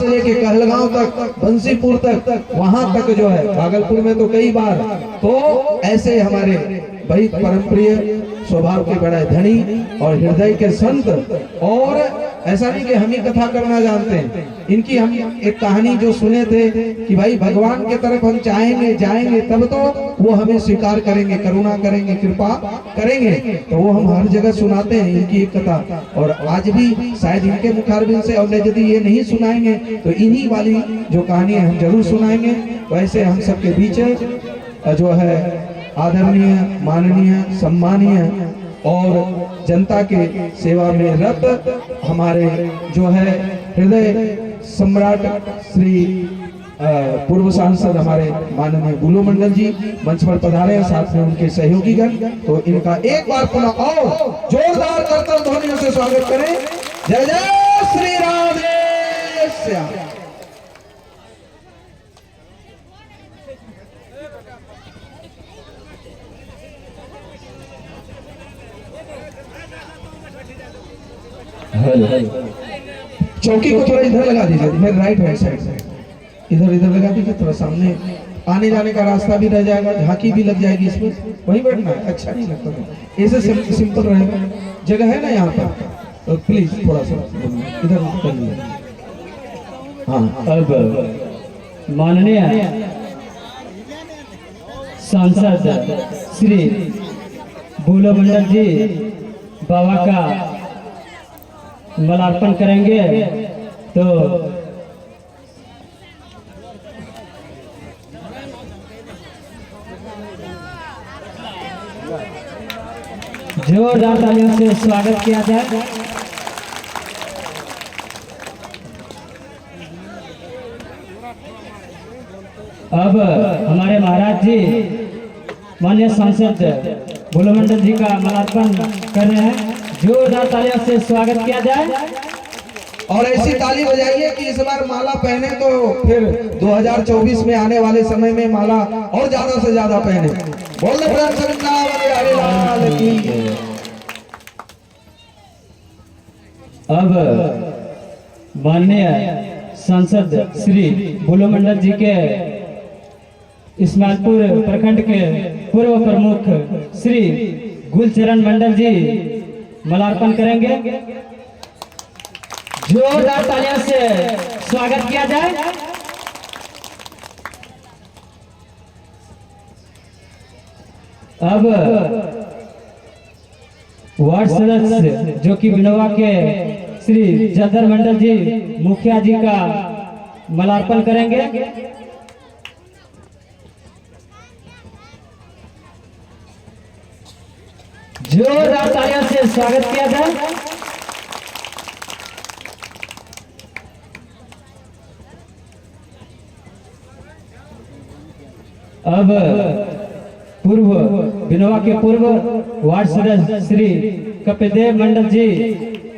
से लेके कहलगांव तक, बंसीपुर तक, वहां तक जो है, भागलपुर में तो कई बार। तो ऐसे हमारे भाई परम प्रिय, स्वभाव के बड़े धनी और हृदय के संत। और ऐसा नहीं कि हम ही कथा करना जानते हैं, इनकी हम एक कहानी जो सुने थे कि भाई भगवान के तरफ हम चाहेंगे जाएंगे तब तो वो हमें स्वीकार करेंगे, करुणा करेंगे, कृपा करेंगे। तो वो हम हर जगह सुनाते हैं इनकी एक कथा। और आज भी शायद इनके मुखारबिन से, और यदि ये नहीं सुनाएंगे तो इन्हीं वाली जो कहानी हम जरूर सुनाएंगे। वैसे हम सबके बीच जो है आदरणीय, माननीय, सम्मानीय और जनता के सेवा में रत हमारे जो है हृदय सम्राट श्री पूर्व सांसद हमारे माननीय बुलो मंडल जी मंच पर पधारे हैं, साथ में उनके सहयोगी गण। तो इनका एक बार पुनः और जोरदार करतल ध्वनियों से स्वागत करें। जय जय श्री राधे श्याम। चौकी को थोड़ा इधर लगा दीजिए, मेरे राइट हैंड साइड से इधर लगा दीजिए, थोड़ा सामने आने जाने का रास्ता भी रह जाएगा, झांकी भी लग जाएगी इसमें। वहीं बैठना है, अच्छा नहीं लगता तो ऐसे सिंपल रहेगा। जगह है ना यहाँ पर, तो प्लीज थोड़ा सा इधर कर लीजिए। हाँ, अब माननीय सांसद श्री बुलो मंडल जी बाबा का मालार्पण करेंगे। तो जोरदार तालियों से स्वागत किया जाए। अब हमारे महाराज जी माननीय सांसद बुलो मंडल जी का मालार्पण कर रहे हैं। जोरदार तालियों से स्वागत किया जाए और ऐसी ताली बजाइए कि इस बार माला पहने तो फिर 2024 में आने वाले समय में माला और ज्यादा से ज्यादा पहने। बोल दे प्रेम से हरे लाल की। अब माननीय सांसद श्री बुलो मंडल जी के इस्माइलपुर प्रखंड के पूर्व प्रमुख श्री गुलचरण मंडल जी मालार्पण करेंगे। जोरदार तालियों से स्वागत किया जाए। अब वार्ड सदस्य जो कि बिनोवा के श्री जदर मंडल जी मुखिया जी का मालार्पण करेंगे। जोरदार तालियों से स्वागत किया जाए। अब पूर्व बिनोवा के पूर्व वार्ड सदस्य श्री कपिलदेव मंडल जी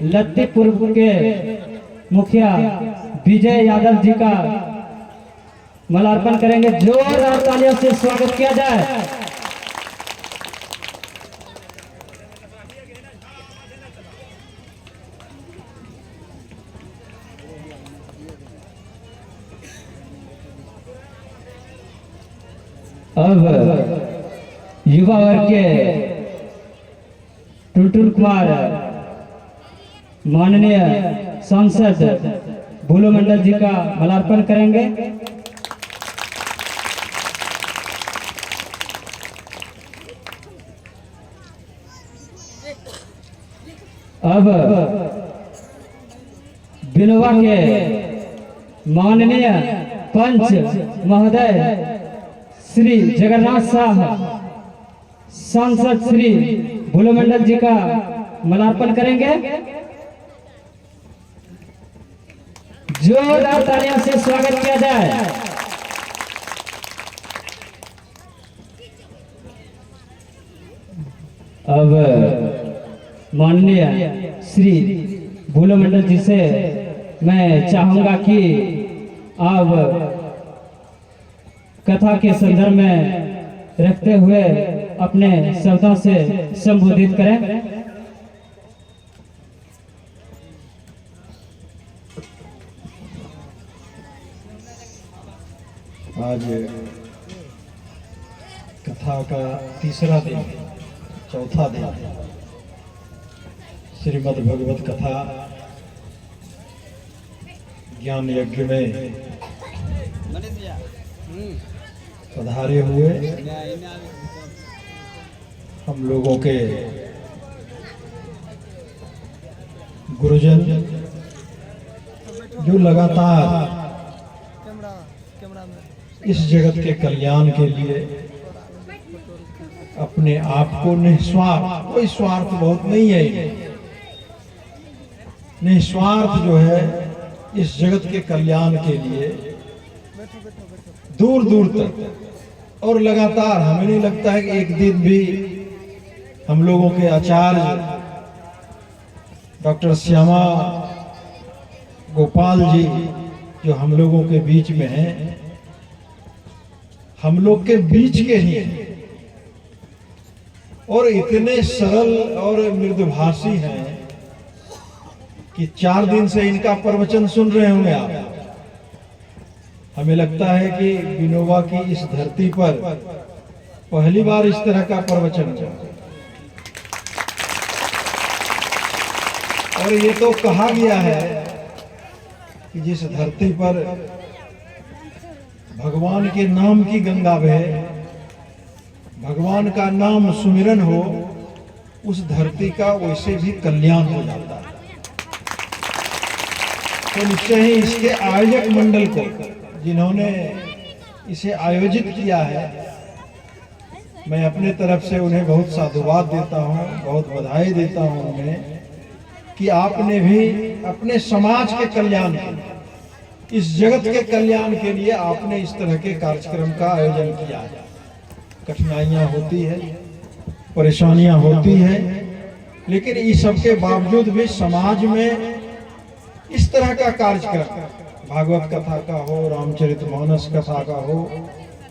लत्तीपुर के मुखिया विजय यादव जी का मालार्पण करेंगे। जोरदार तालियों से स्वागत किया जाए। अब युवा वर्ग के टुलटुल कुमार माननीय सांसद बुलो मंडल जी का मालार्पण करेंगे। अब बिनोवा के माननीय पंच महोदय श्री जगन्नाथ साहब सांसद श्री बुलो मंडल जी का मालार्पण करेंगे। जोरदार तालियों से स्वागत किया जाए। अब माननीय श्री बुलो मंडल जी से मैं चाहूंगा कि आप कथा के संदर्भ में रखते हुए अपने शब्दों से संबोधित करें। आज कथा का तीसरा दिन, चौथा दिन, श्रीमद् भगवत कथा ज्ञान यज्ञ में पधारे हुए हम लोगों के गुरुजन जो लगातार इस जगत के कल्याण के लिए अपने आप को निस्वार्थ, कोई स्वार्थ बहुत नहीं है, निस्वार्थ जो है इस जगत के कल्याण के लिए दूर दूर तक और लगातार, हमें नहीं लगता है कि एक दिन भी हम लोगों के आचार्य डॉक्टर श्यामा गोपाल जी जो हम लोगों के बीच में हैं, हम लोग के बीच के ही हैं और इतने सरल और मृदुभाषी हैं कि 4 दिन से इनका प्रवचन सुन रहे होंगे आप। हमें लगता है कि विनोबा की इस धरती पर पहली बार इस तरह का प्रवचन हुआ। और ये तो कहा गया है कि जिस धरती पर भगवान के नाम की गंगा बहे, भगवान का नाम सुमिरन हो, उस धरती का वैसे भी कल्याण हो जाता है। तो निश्चय ही इसके आयोजक मंडल को, जिन्होंने इसे आयोजित किया है, मैं अपने तरफ से उन्हें बहुत साधुवाद देता हूँ, बहुत बधाई देता हूँ उन्हें कि आपने भी अपने समाज के कल्याण के लिए, इस जगत के कल्याण के लिए आपने इस तरह के कार्यक्रम का आयोजन किया है। कठिनाइयां होती है, परेशानियां होती है, लेकिन इस सब के बावजूद भी समाज में इस तरह का कार्यक्रम, भागवत कथा का हो, रामचरितमानस कथा का हो,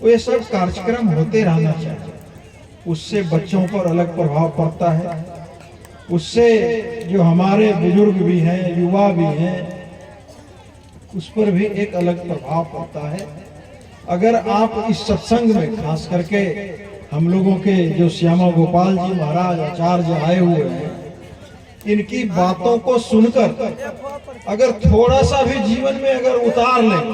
ये सब कार्यक्रम होते रहना चाहिए। उससे बच्चों पर अलग प्रभाव पड़ता है, उससे जो हमारे बुजुर्ग भी हैं, युवा भी हैं, उस पर भी एक अलग प्रभाव पड़ता है। अगर आप इस सत्संग में, खास करके हम लोगों के जो श्यामा गोपाल जी महाराज आचार्य आए हुए हैं, इनकी बातों को सुनकर अगर थोड़ा सा भी जीवन में अगर उतार लें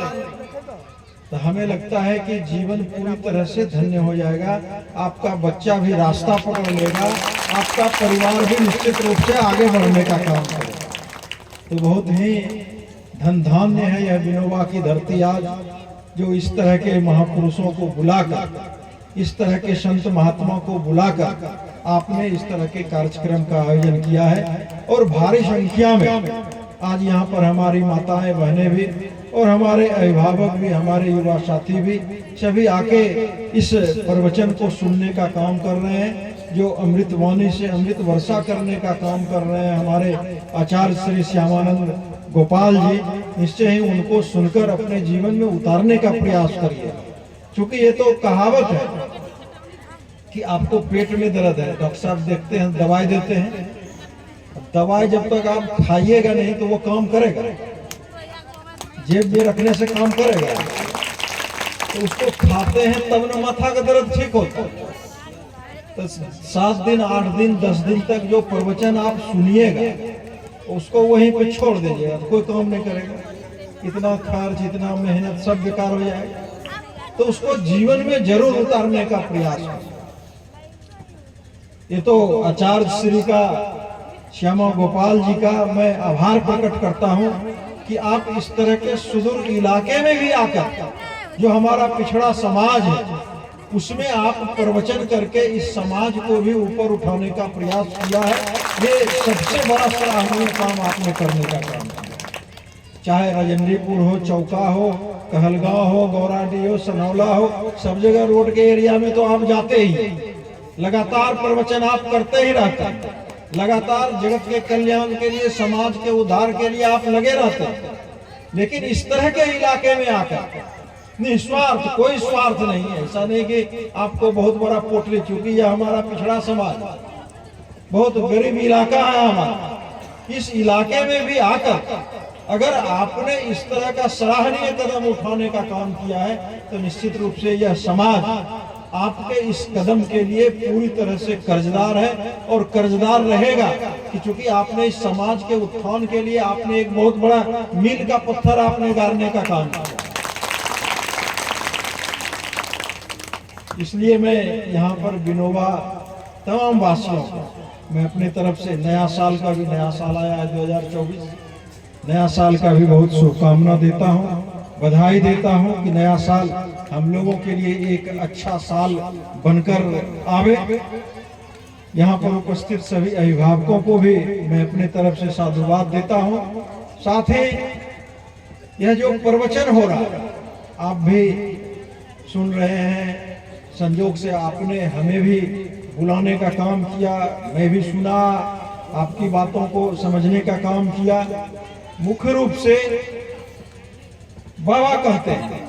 तो हमें लगता है कि जीवन पूरी तरह से धन्य हो जाएगा। आपका बच्चा भी रास्ता पकड़ लेगा, आपका परिवार भी निश्चित रूप से आगे बढ़ने का काम करेगा। तो बहुत ही धन धान्य है यह विनोबा की धरती आज, जो इस तरह के महापुरुषों को बुलाकर, इस तरह के संत महात्मा को बुलाकर आपने इस तरह के कार्यक्रम का आयोजन किया है। और भारी संख्या में आज यहाँ पर हमारी माताएं, बहनें भी और हमारे अभिभावक भी, हमारे युवा साथी भी, सभी आके इस प्रवचन को सुनने का काम कर रहे हैं, जो अमृत वाणी से अमृत वर्षा करने का काम कर रहे हैं हमारे आचार्य श्री श्यामानंद गोपाल जी। निश्चय ही उनको सुनकर अपने जीवन में उतारने का प्रयास करिए, क्योंकि ये तो कहावत है कि आपको पेट में दर्द है, डॉक्टर साहब देखते हैं, दवाई देते हैं, दवाई जब तक आप खाइएगा नहीं तो वो काम करेगा, जेब में रखने से काम करेगा। तो उसको खाते हैं तब ना माथा का दर्द ठीक होता है। तो 7 दिन, 8 दिन, 10 दिन तक जो प्रवचन आप सुनिएगा, उसको वहीं पे छोड़ दीजिएगा, कोई काम नहीं करेगा। इतना खर्च, इतना मेहनत सब बेकार हो जाएगा। तो उसको जीवन में जरूर उतारने का प्रयास करें। ये तो आचार्य श्री का, श्यामा गोपाल जी का मैं आभार प्रकट करता हूँ कि आप इस तरह के सुदूर इलाके में भी आकर, जो हमारा पिछड़ा समाज है, उसमें आप प्रवचन करके इस समाज को भी ऊपर उठाने का प्रयास किया है। ये सबसे बड़ा सराहनीय काम आपने करने का काम किया। चाहे राजेंद्रीपुर हो, चौका हो, कहलगांव हो, गौराडी हो, सनौला हो, सब जगह रोड के एरिया में तो आप जाते ही, लगातार प्रवचन आप करते ही रहते हैं, लगातार जगत के कल्याण के लिए, समाज के उद्धार के लिए आप लगे रहते हैं। लेकिन इस तरह के इलाके में आकर निस्वार्थ, कोई स्वार्थ नहीं है। ऐसा नहीं कि आपको बहुत बड़ा पोटली, चूंकि यह हमारा पिछड़ा समाज, बहुत गरीब इलाका है हमारा, इस इलाके में भी आकर अगर आपने इस तरह का सराहनीय कदम उठाने का काम किया है तो निश्चित रूप से यह समाज आपके इस कदम के लिए पूरी तरह से कर्जदार है और कर्जदार रहेगा कि चूंकि आपने इस समाज के उत्थान के लिए आपने एक बहुत बड़ा मील का पत्थर आपने गाड़ने का काम किया। इसलिए मैं यहाँ पर विनोबा तमाम वासियों को मैं अपने तरफ से नया साल का भी, नया साल आया है 2024, नया साल का भी बहुत शुभकामना देता हूँ, बधाई देता हूँ कि नया साल हम लोगों के लिए एक अच्छा साल बनकर आवे। यहाँ पर उपस्थित सभी अभिभावकों को भी मैं अपने तरफ से साधुवाद देता हूँ। साथ ही यह जो प्रवचन हो रहा है आप भी सुन रहे हैं, संजोग से आपने हमें भी बुलाने का काम किया, मैं भी सुना, आपकी बातों को समझने का काम किया। मुख्य रूप से बाबा कहते हैं,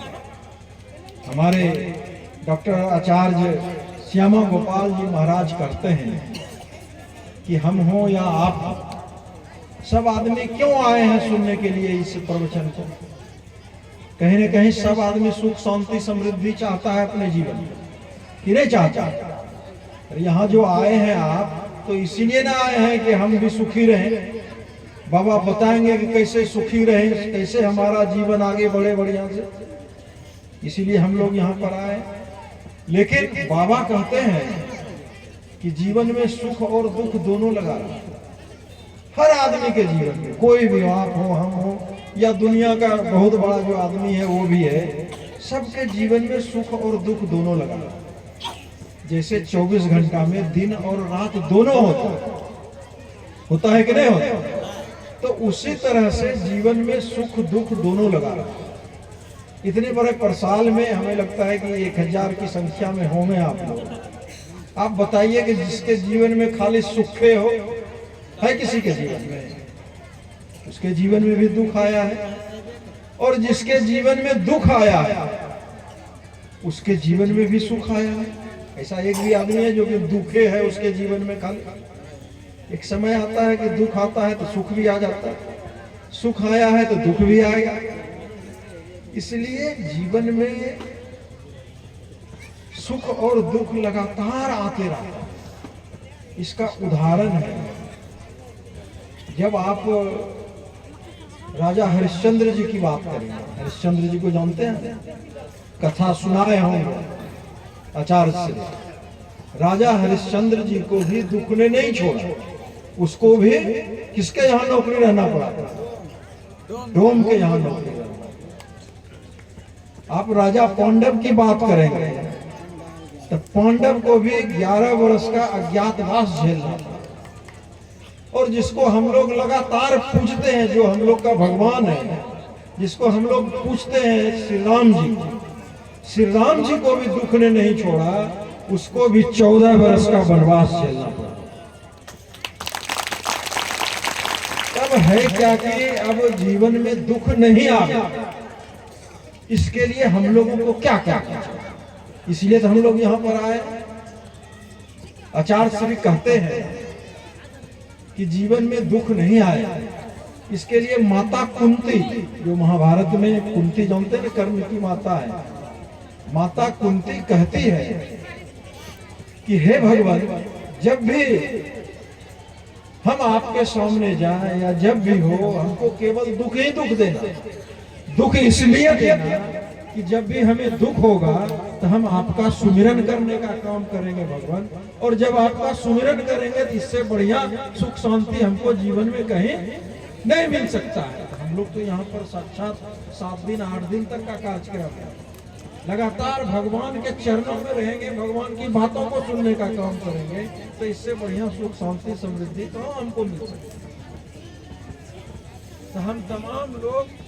हमारे डॉक्टर आचार्य श्यामा गोपाल जी महाराज कहते हैं कि हम हो या आप, सब आदमी क्यों आए हैं सुनने के लिए इस प्रवचन को। कहीं न कहीं सब आदमी सुख शांति समृद्धि चाहता है अपने जीवन में, कि नहीं चाहता। यहाँ जो आए हैं आप तो इसीलिए ना आए हैं कि हम भी सुखी रहें। बाबा बताएंगे कि कैसे सुखी रहें, कैसे हमारा जीवन आगे बढ़े बढ़िया से, इसीलिए हम लोग यहाँ पर आए। लेकिन बाबा कहते हैं कि जीवन में सुख और दुख दोनों लगा रहा है। हर आदमी के जीवन में, कोई भी आप हो, हम हो, या दुनिया का बहुत बड़ा जो आदमी है वो भी है, सबके जीवन में सुख और दुख दोनों लगा रहा है। जैसे 24 घंटा में दिन और रात दोनों होता है कि नहीं होता, तो उसी तरह से जीवन में सुख दुख दोनों लगा रहा है। इतने बड़े परसाल में हमें लगता है कि 1000 की संख्या में होंगे आप लोग। आप बताइए कि जिसके जीवन में खाली सुखे हो, है किसी के जीवन में, उसके जीवन में भी दुख आया है, और जिसके जीवन में दुख आया है उसके जीवन में भी सुख आया है। ऐसा एक भी आदमी है जो कि दुखे है उसके जीवन में खाली। एक समय आता है कि दुख आता है तो सुख भी आ जाता है, सुख आया है तो दुख भी आएगा। इसलिए जीवन में सुख और दुख लगातार आते रहते हैं। इसका उदाहरण है, जब आप राजा हरिश्चंद्र जी की बात करेंगे, हरिश्चंद्र जी को जानते हैं, कथा सुनाए होंगे आचार्य से। राजा हरिश्चंद्र जी को भी दुख ने नहीं छोड़ा, उसको भी किसके यहाँ नौकरी रहना पड़ा, डोम के यहाँ नौकरी रहना। आप राजा पांडव की बात करेंगे तो पांडव को भी 11 वर्ष का अज्ञातवास झेलना था। और जिसको हम लोग लगातार पूजते हैं, जो हम लोग का भगवान है, जिसको हम लोग पूछते हैं श्री राम जी, श्री राम जी को भी दुख ने नहीं छोड़ा, उसको भी 14 वर्ष का वनवास झेलना पड़ा। तब है क्या कि अब जीवन में दुख नहीं आया, इसके लिए हम लोगों को क्या क्या करना, इसलिए तो हम लोग यहाँ पर आए। आचार्य श्री कहते हैं कि जीवन में दुख नहीं आया, इसके लिए माता कुंती, जो महाभारत में कुंती जानते हैं, कर्म की माता है, माता कुंती कहती है कि हे भगवान, जब भी हम आपके सामने जाएं या जब भी हो, हमको केवल दुख ही दुख देना। दुख इसलिए देना कि जब भी हमें दुख होगा तो हम आपका सुमिरन करने का काम करेंगे भगवान, और जब आपका सुमिरन करेंगे तो इससे बढ़िया सुख शांति हमको जीवन में कहीं नहीं मिल सकता है। हम लोग तो यहाँ पर साक्षात 7 दिन 8 दिन तक का कार्यक्रम है, लगातार भगवान के चरणों में रहेंगे, भगवान की बातों को सुनने का काम करेंगे, तो इससे बढ़िया सुख शांति समृद्धि तो हमको मिल सकती है। तो हम तमाम लोग